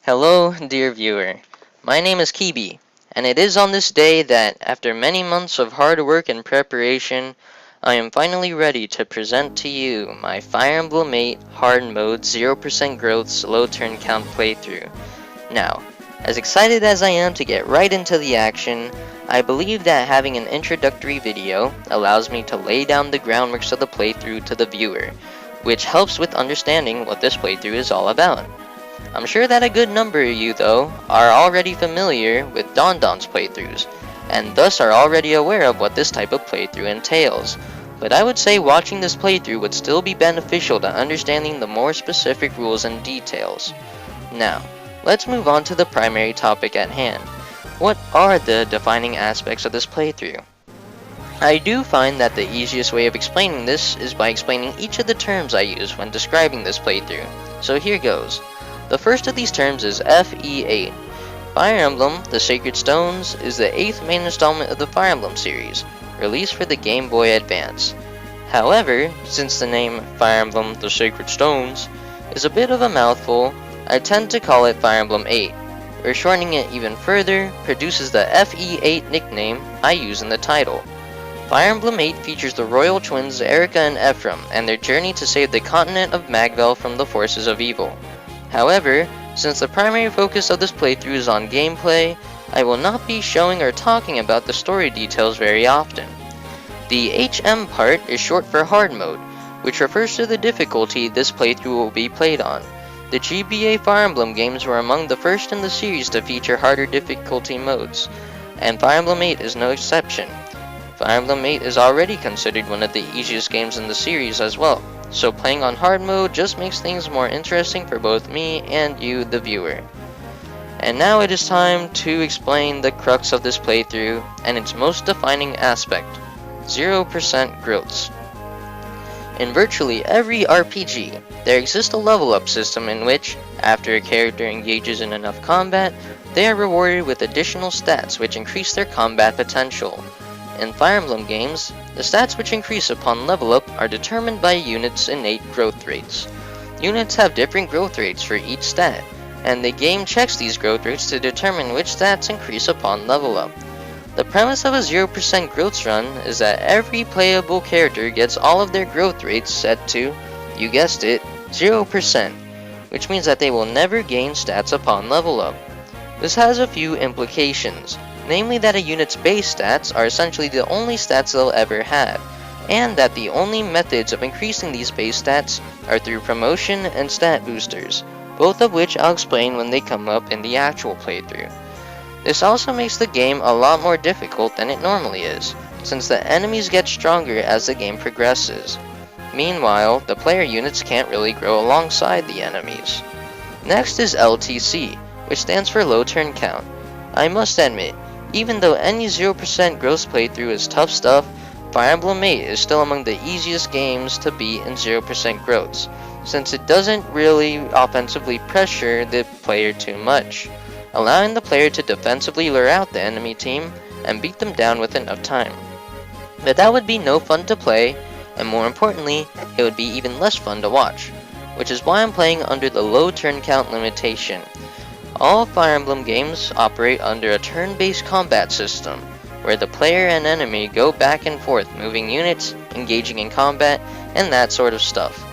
Hello, dear viewer. My name is Kibi, and it is on this day that, after many months of hard work and preparation, I am finally ready to present to you my Fire Emblem 8 Hard Mode 0% Growths Low Turn Count playthrough. Now, as excited as I am to get right into the action, I believe that having an introductory video allows me to lay down the groundwork of the playthrough to the viewer, which helps with understanding what this playthrough is all about. I'm sure that a good number of you, though, are already familiar with Don's playthroughs, and thus are already aware of what this type of playthrough entails. But I would say watching this playthrough would still be beneficial to understanding the more specific rules and details. Now, let's move on to the primary topic at hand. What are the defining aspects of this playthrough? I do find that the easiest way of explaining this is by explaining each of the terms I use when describing this playthrough. So here goes. The first of these terms is FE8. Fire Emblem, the Sacred Stones, is the 8th main installment of the Fire Emblem series, released for the Game Boy Advance. However, since the name Fire Emblem, the Sacred Stones is a bit of a mouthful, I tend to call it Fire Emblem 8, or shortening it even further, produces the FE8 nickname I use in the title. Fire Emblem 8 features the royal twins Erica and Ephraim and their journey to save the continent of Magvel from the forces of evil. However, since the primary focus of this playthrough is on gameplay, I will not be showing or talking about the story details very often. The HM part is short for Hard Mode, which refers to the difficulty this playthrough will be played on. The GBA Fire Emblem games were among the first in the series to feature harder difficulty modes, and Fire Emblem 8 is no exception. Fire Emblem 8 is already considered one of the easiest games in the series as well, so playing on hard mode just makes things more interesting for both me and you, the viewer. And now it is time to explain the crux of this playthrough and its most defining aspect, 0% growths. In virtually every RPG, there exists a level up system in which, after a character engages in enough combat, they are rewarded with additional stats which increase their combat potential. In Fire Emblem games, the stats which increase upon level up are determined by a unit's innate growth rates. Units have different growth rates for each stat, and the game checks these growth rates to determine which stats increase upon level up. The premise of a 0% growths run is that every playable character gets all of their growth rates set to, you guessed it, 0%, which means that they will never gain stats upon level up. This has a few implications. Namely that a unit's base stats are essentially the only stats they'll ever have, and that the only methods of increasing these base stats are through promotion and stat boosters, both of which I'll explain when they come up in the actual playthrough. This also makes the game a lot more difficult than it normally is, since the enemies get stronger as the game progresses. Meanwhile, the player units can't really grow alongside the enemies. Next is LTC, which stands for Low Turn Count. I must admit, even though any 0% growth playthrough is tough stuff, Fire Emblem 8 is still among the easiest games to beat in 0% growths, since it doesn't really offensively pressure the player too much, allowing the player to defensively lure out the enemy team and beat them down with enough time. But that would be no fun to play, and more importantly, it would be even less fun to watch, which is why I'm playing under the low turn count limitation. All Fire Emblem games operate under a turn-based combat system, where the player and enemy go back and forth moving units, engaging in combat, and that sort of stuff.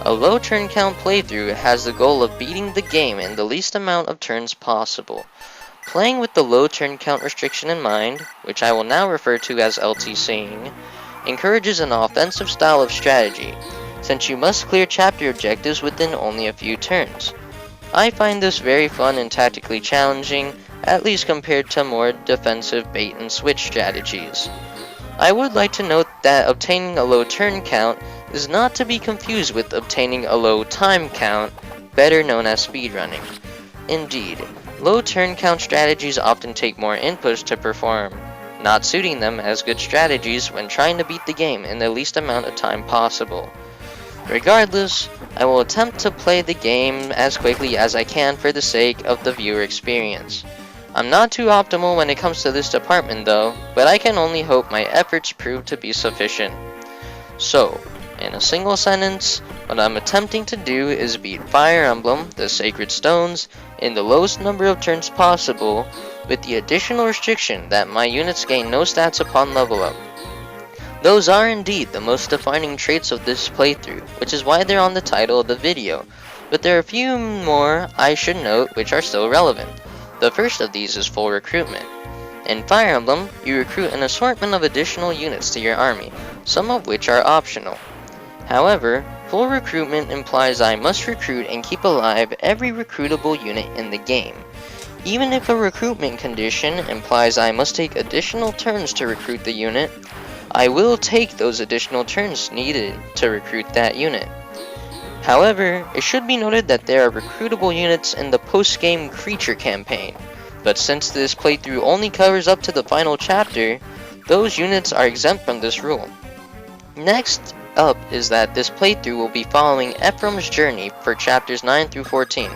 A low turn count playthrough has the goal of beating the game in the least amount of turns possible. Playing with the low turn count restriction in mind, which I will now refer to as LTCing, encourages an offensive style of strategy, since you must clear chapter objectives within only a few turns. I find this very fun and tactically challenging, at least compared to more defensive bait and switch strategies. I would like to note that obtaining a low turn count is not to be confused with obtaining a low time count, better known as speedrunning. Indeed, low turn count strategies often take more inputs to perform, not suiting them as good strategies when trying to beat the game in the least amount of time possible. Regardless, I will attempt to play the game as quickly as I can for the sake of the viewer experience. I'm not too optimal when it comes to this department though, but I can only hope my efforts prove to be sufficient. So, in a single sentence, What I'm attempting to do is beat Fire Emblem, the Sacred Stones, in the lowest number of turns possible, with the additional restriction that my units gain no stats upon level up. Those are indeed the most defining traits of this playthrough, which is why they're on the title of the video, but there are a few more I should note which are still relevant. The first of these is full recruitment. In Fire Emblem, you recruit an assortment of additional units to your army, some of which are optional. However, full recruitment implies I must recruit and keep alive every recruitable unit in the game. Even if a recruitment condition implies I must take additional turns to recruit the unit, I will take those additional turns needed to recruit that unit. However, it should be noted that there are recruitable units in the post-game creature campaign, but since this playthrough only covers up to the final chapter, those units are exempt from this rule. Next up is that this playthrough will be following Ephraim's journey for chapters 9 through 14.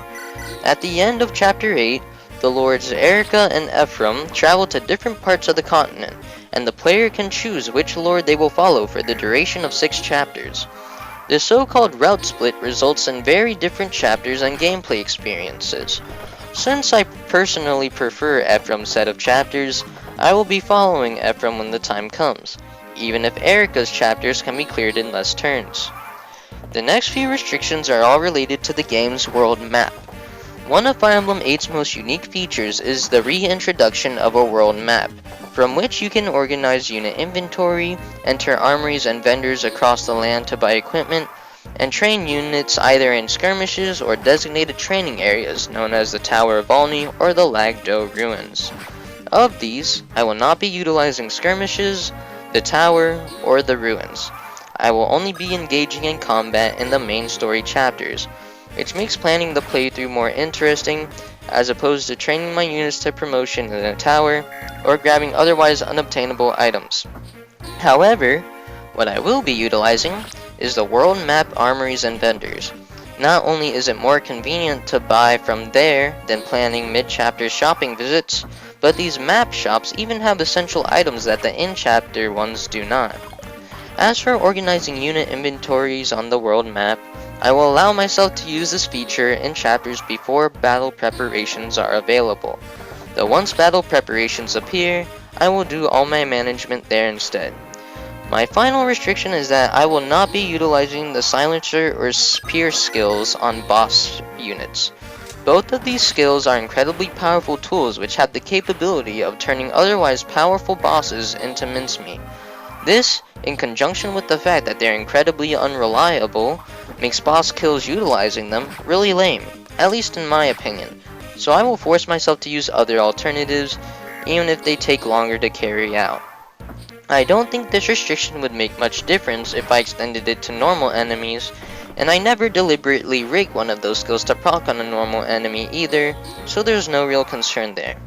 At the end of chapter 8, the lords Erica and Ephraim travel to different parts of the continent, and the player can choose which lord they will follow for the duration of 6 chapters. This so-called route split results in very different chapters and gameplay experiences. Since I personally prefer Ephraim's set of chapters, I will be following Ephraim when the time comes, even if Erica's chapters can be cleared in less turns. The next few restrictions are all related to the game's world map. One of Fire Emblem 8's most unique features is the reintroduction of a world map, from which you can organize unit inventory, enter armories and vendors across the land to buy equipment, and train units either in skirmishes or designated training areas known as the Tower of Volney or the Lagdo Ruins. Of these, I will not be utilizing skirmishes, the tower, or the ruins. I will only be engaging in combat in the main story chapters, which makes planning the playthrough more interesting as opposed to training my units to promotion in a tower or grabbing otherwise unobtainable items. However, what I will be utilizing is the world map armories and vendors. Not only is it more convenient to buy from there than planning mid-chapter shopping visits, but these map shops even have essential items that the in-chapter ones do not. As for organizing unit inventories on the world map, I will allow myself to use this feature in chapters before battle preparations are available, though once battle preparations appear, I will do all my management there instead. My final restriction is that I will not be utilizing the silencer or spear skills on boss units. Both of these skills are incredibly powerful tools which have the capability of turning otherwise powerful bosses into mincemeat. This, in conjunction with the fact that they're incredibly unreliable, makes boss kills utilizing them really lame, at least in my opinion, so I will force myself to use other alternatives, even if they take longer to carry out. I don't think this restriction would make much difference if I extended it to normal enemies, and I never deliberately rig one of those skills to proc on a normal enemy either, so there's no real concern there.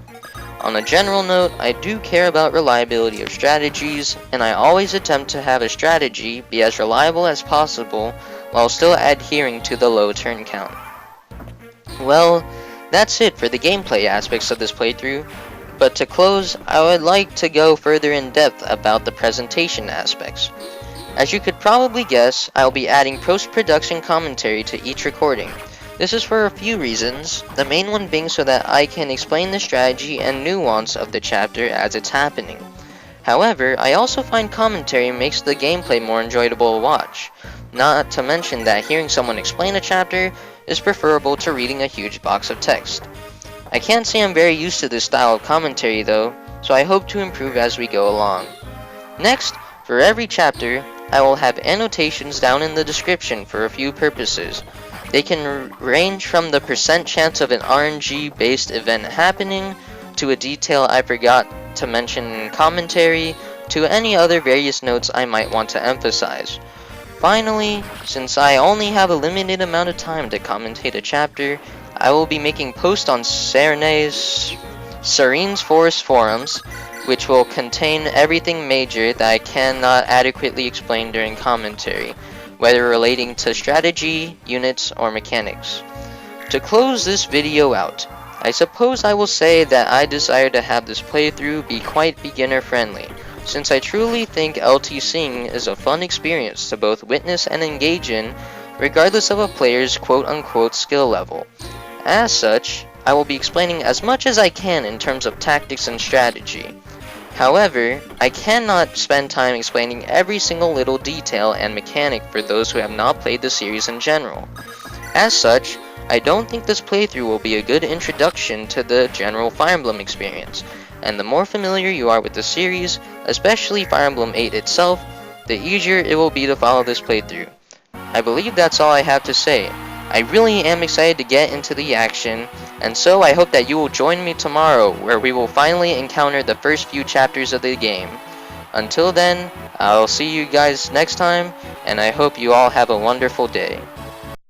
On a general note, I do care about reliability of strategies, and I always attempt to have a strategy be as reliable as possible while still adhering to the low turn count. Well, that's it for the gameplay aspects of this playthrough, but to close, I would like to go further in depth about the presentation aspects. As you could probably guess, I will be adding post-production commentary to each recording. This is for a few reasons, the main one being so that I can explain the strategy and nuance of the chapter as it's happening. However, I also find commentary makes the gameplay more enjoyable to watch, not to mention that hearing someone explain a chapter is preferable to reading a huge box of text. I can't say I'm very used to this style of commentary though, so I hope to improve as we go along. Next, for every chapter, I will have annotations down in the description for a few purposes. They can range from the % chance of an RNG based event happening, to a detail I forgot to mention in commentary, to any other various notes I might want to emphasize. Finally, since I only have a limited amount of time to commentate a chapter, I will be making posts on Serene's Forest forums, which will contain everything major that I cannot adequately explain during commentary, whether relating to strategy, units, or mechanics. To close this video out, I suppose I will say that I desire to have this playthrough be quite beginner friendly, since I truly think LTCing is a fun experience to both witness and engage in, regardless of a player's quote-unquote skill level. As such, I will be explaining as much as I can in terms of tactics and strategy. However, I cannot spend time explaining every single little detail and mechanic for those who have not played the series in general. As such, I don't think this playthrough will be a good introduction to the general Fire Emblem experience, and the more familiar you are with the series, especially Fire Emblem 8 itself, the easier it will be to follow this playthrough. I believe that's all I have to say. I really am excited to get into the action, and so I hope that you will join me tomorrow where we will finally encounter the first few chapters of the game. Until then, I'll see you guys next time, and I hope you all have a wonderful day.